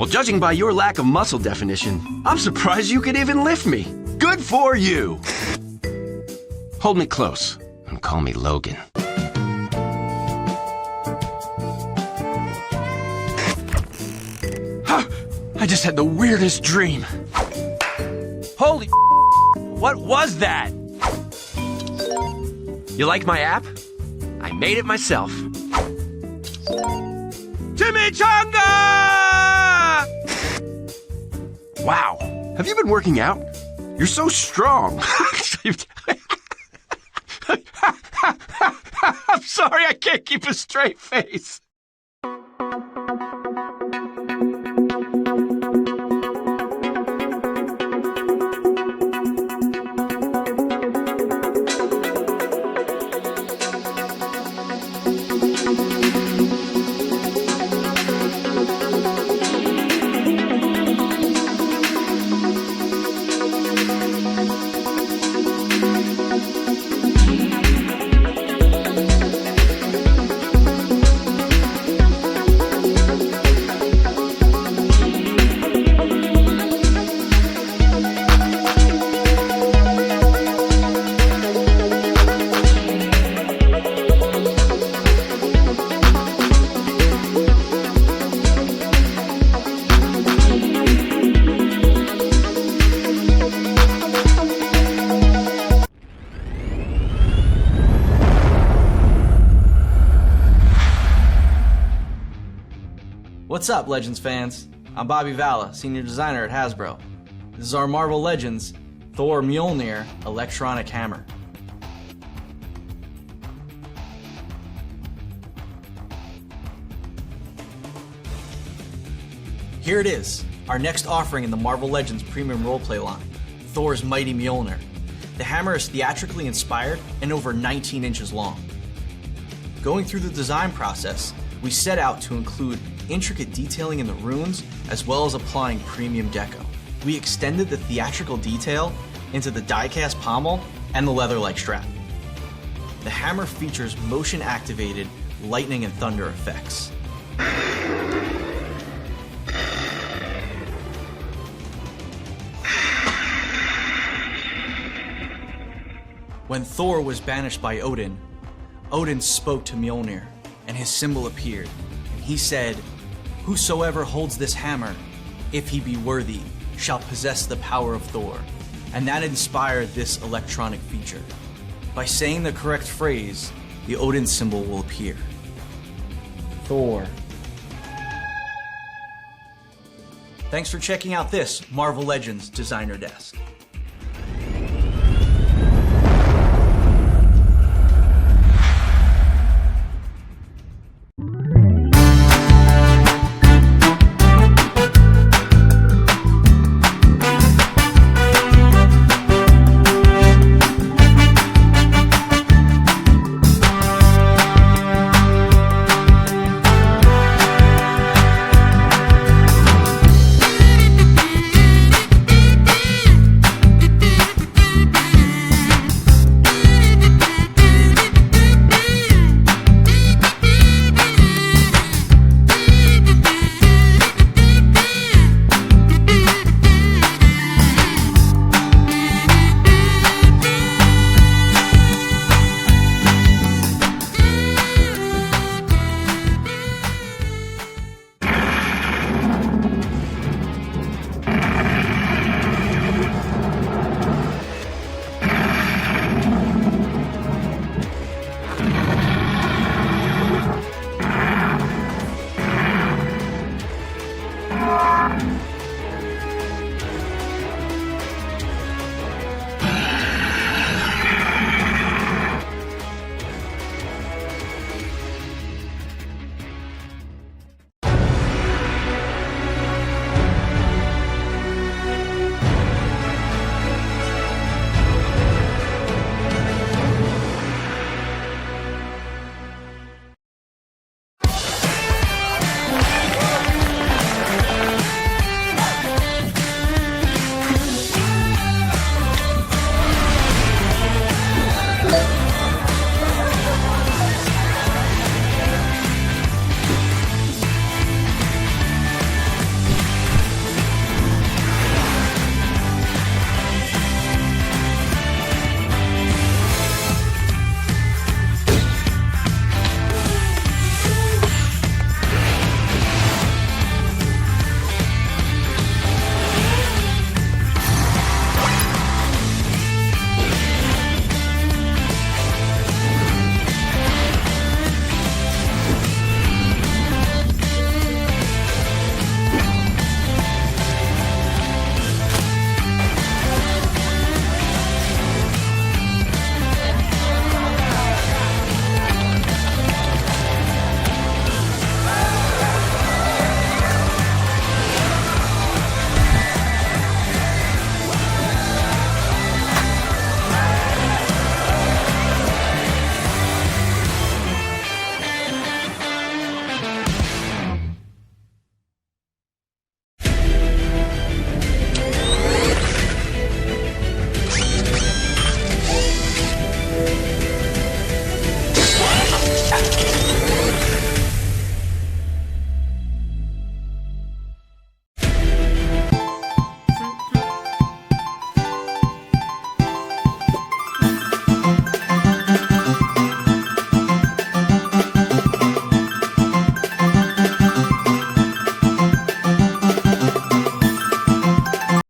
Well, judging by your lack of muscle definition, I'm surprised you could even lift me. Good for you! Hold me close and call me Logan. I just had the weirdest dream. Holy what was that? You like my app? I made it myself. Chimichanga! Wow, have you been working out? You're so strong. I'm sorry, I can't keep a straight face. What's up, Legends fans? I'm Bobby Valla, Senior Designer at Hasbro. This is our Marvel Legends Thor Mjolnir Electronic Hammer. Here it is, our next offering in the Marvel Legends Premium Roleplay line, Thor's Mighty Mjolnir. The hammer is theatrically inspired and over 19 inches long. Going through the design process, we set out to include intricate detailing in the runes, as well as applying premium deco. We extended the theatrical detail into the die-cast pommel and the leather-like strap. The hammer features motion-activated lightning and thunder effects. When Thor was banished by Odin, Odin spoke to Mjolnir, and his symbol appeared, and he said, "Whosoever holds this hammer, if he be worthy, shall possess the power of Thor." And that inspired this electronic feature. By saying the correct phrase, the Odin symbol will appear. Thor. Thanks for checking out this Marvel Legends Designer Desk.